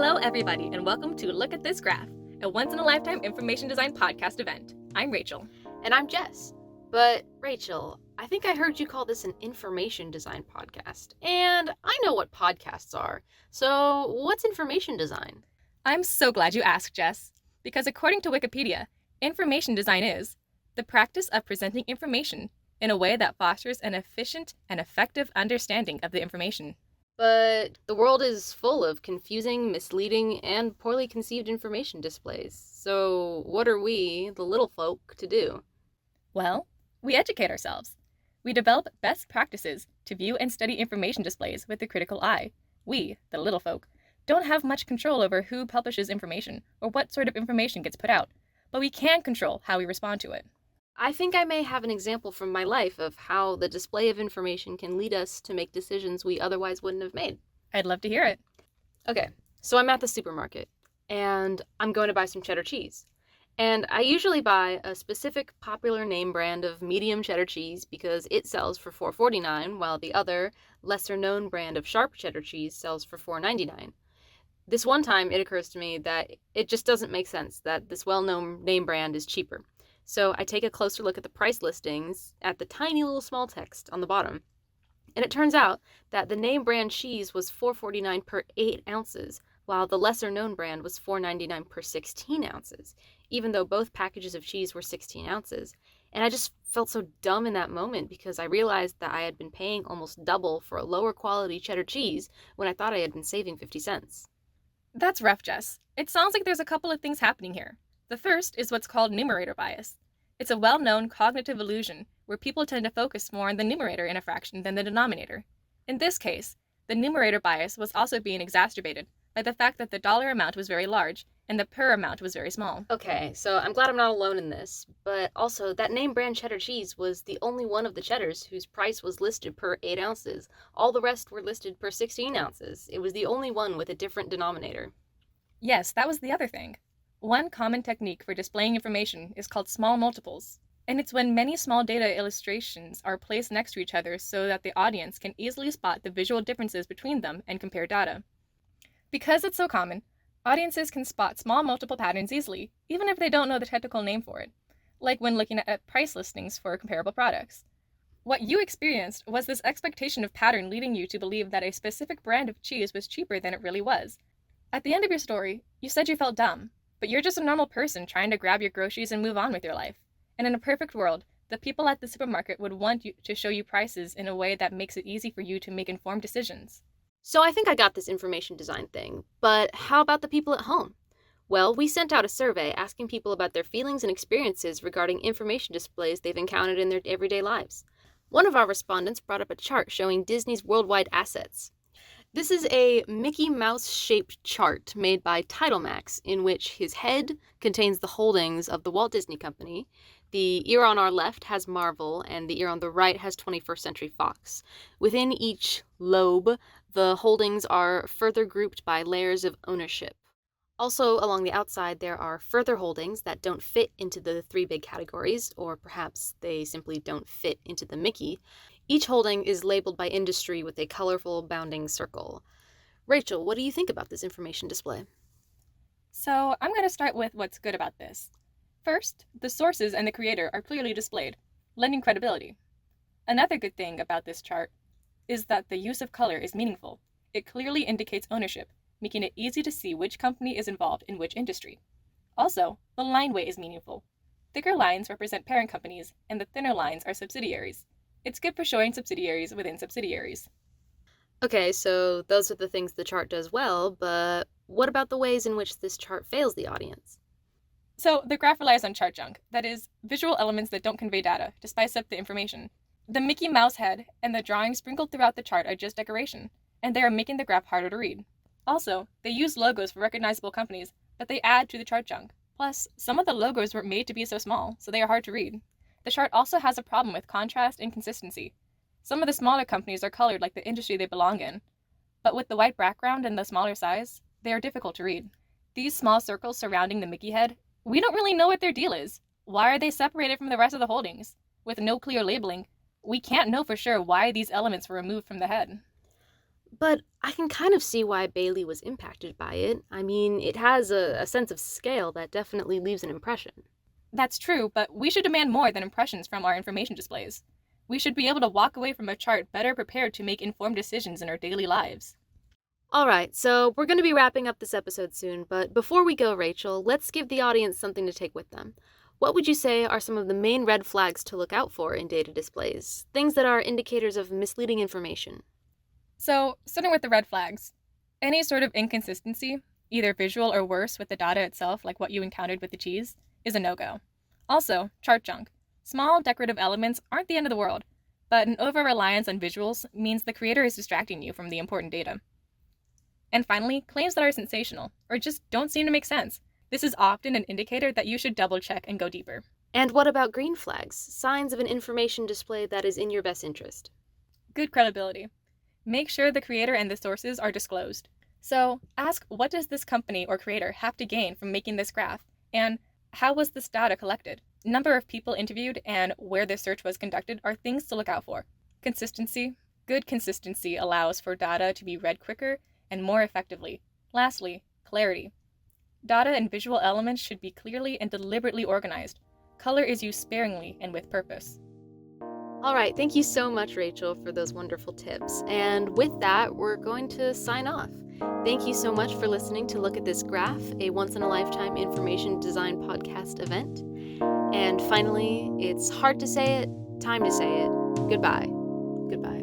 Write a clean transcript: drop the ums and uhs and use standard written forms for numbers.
Hello, everybody, and welcome to Look at This Graph, a once-in-a-lifetime information design podcast event. I'm Rachel. And I'm Jess. But, Rachel, I think I heard you call this an information design podcast. And I know what podcasts are. So, what's information design? I'm so glad you asked, Jess, because according to Wikipedia, information design is the practice of presenting information in a way that fosters an efficient and effective understanding of the information. But the world is full of confusing, misleading, and poorly conceived information displays. So, what are we, the little folk, to do? Well, we educate ourselves. We develop best practices to view and study information displays with a critical eye. We, the little folk, don't have much control over who publishes information or what sort of information gets put out, but we can control how we respond to it. I think I may have an example from my life of how the display of information can lead us to make decisions we otherwise wouldn't have made. I'd love to hear it. Okay, so I'm at the supermarket, and I'm going to buy some cheddar cheese. And I usually buy a specific popular name brand of medium cheddar cheese because it sells for $4.49, while the other, lesser-known brand of sharp cheddar cheese sells for $4.99. This one time, it occurs to me that it just doesn't make sense that this well-known name brand is cheaper. So I take a closer look at the price listings at the tiny little small text on the bottom. And it turns out that the name brand cheese was $4.49 per 8 ounces, while the lesser known brand was $4.99 per 16 ounces, even though both packages of cheese were 16 ounces. And I just felt so dumb in that moment because I realized that I had been paying almost double for a lower quality cheddar cheese when I thought I had been saving 50 cents. That's rough, Jess. It sounds like there's a couple of things happening here. The first is what's called numerator bias. It's a well-known cognitive illusion where people tend to focus more on the numerator in a fraction than the denominator. In this case, the numerator bias was also being exacerbated by the fact that the dollar amount was very large and the per amount was very small. Okay, so I'm glad I'm not alone in this, but also that name brand cheddar cheese was the only one of the cheddars whose price was listed per 8 ounces. All the rest were listed per 16 ounces. It was the only one with a different denominator. Yes, that was the other thing. One common technique for displaying information is called small multiples, and it's when many small data illustrations are placed next to each other so that the audience can easily spot the visual differences between them and compare data. Because it's so common, audiences can spot small multiple patterns easily, even if they don't know the technical name for it, like when looking at price listings for comparable products. What you experienced was this expectation of pattern leading you to believe that a specific brand of cheese was cheaper than it really was. At the end of your story, you said you felt dumb, but you're just a normal person trying to grab your groceries and move on with your life. And in a perfect world, the people at the supermarket would want you to show you prices in a way that makes it easy for you to make informed decisions. So I think I got this information design thing, but how about the people at home? Well, we sent out a survey asking people about their feelings and experiences regarding information displays they've encountered in their everyday lives. One of our respondents brought up a chart showing Disney's worldwide assets. This is a Mickey Mouse-shaped chart made by TitleMax, in which his head contains the holdings of the Walt Disney Company, the ear on our left has Marvel, and the ear on the right has 21st Century Fox. Within each lobe, the holdings are further grouped by layers of ownership. Also, along the outside, there are further holdings that don't fit into the 3 big categories, or perhaps they simply don't fit into the Mickey. Each holding is labeled by industry with a colorful bounding circle. Rachel, what do you think about this information display? So I'm going to start with what's good about this. First, the sources and the creator are clearly displayed, lending credibility. Another good thing about this chart is that the use of color is meaningful. It clearly indicates ownership, making it easy to see which company is involved in which industry. Also, the line weight is meaningful. Thicker lines represent parent companies, and the thinner lines are subsidiaries. It's good for showing subsidiaries within subsidiaries. Okay, so those are the things the chart does well, but what about the ways in which this chart fails the audience? So the graph relies on chart junk, that is, visual elements that don't convey data, to spice up the information. The Mickey Mouse head and the drawings sprinkled throughout the chart are just decoration, and they are making the graph harder to read. Also, they use logos for recognizable companies, but they add to the chart junk. Plus, some of the logos were made to be so small, so they are hard to read. The chart also has a problem with contrast and consistency. Some of the smaller companies are colored like the industry they belong in, but with the white background and the smaller size, they are difficult to read. These small circles surrounding the Mickey head, we don't really know what their deal is. Why are they separated from the rest of the holdings? With no clear labeling, we can't know for sure why these elements were removed from the head. But I can kind of see why Bailey was impacted by it. I mean, it has a sense of scale that definitely leaves an impression. That's true, but we should demand more than impressions from our information displays. We should be able to walk away from a chart better prepared to make informed decisions in our daily lives. All right, so we're going to be wrapping up this episode soon, but before we go, Rachel, let's give the audience something to take with them. What would you say are some of the main red flags to look out for in data displays? Things that are indicators of misleading information. So, starting with the red flags, any sort of inconsistency, either visual or worse with the data itself, like what you encountered with the cheese, is a no go. Also, chart junk. Small decorative elements aren't the end of the world, but an over reliance on visuals means the creator is distracting you from the important data. And finally, claims that are sensational, or just don't seem to make sense. This is often an indicator that you should double check and go deeper. And what about green flags? Signs of an information display that is in your best interest. Good credibility. Make sure the creator and the sources are disclosed. So, ask what does this company or creator have to gain from making this graph? And how was this data collected? Number of people interviewed and where the search was conducted are things to look out for. Consistency. Good consistency allows for data to be read quicker and more effectively. Lastly, clarity. Data and visual elements should be clearly and deliberately organized. Color is used sparingly and with purpose. All right, thank you so much, Rachel, for those wonderful tips. And with that, we're going to sign off. Thank you so much for listening to Look at This Graph, a once-in-a-lifetime information design podcast event. And finally, it's hard to say it, time to say it. Goodbye. Goodbye.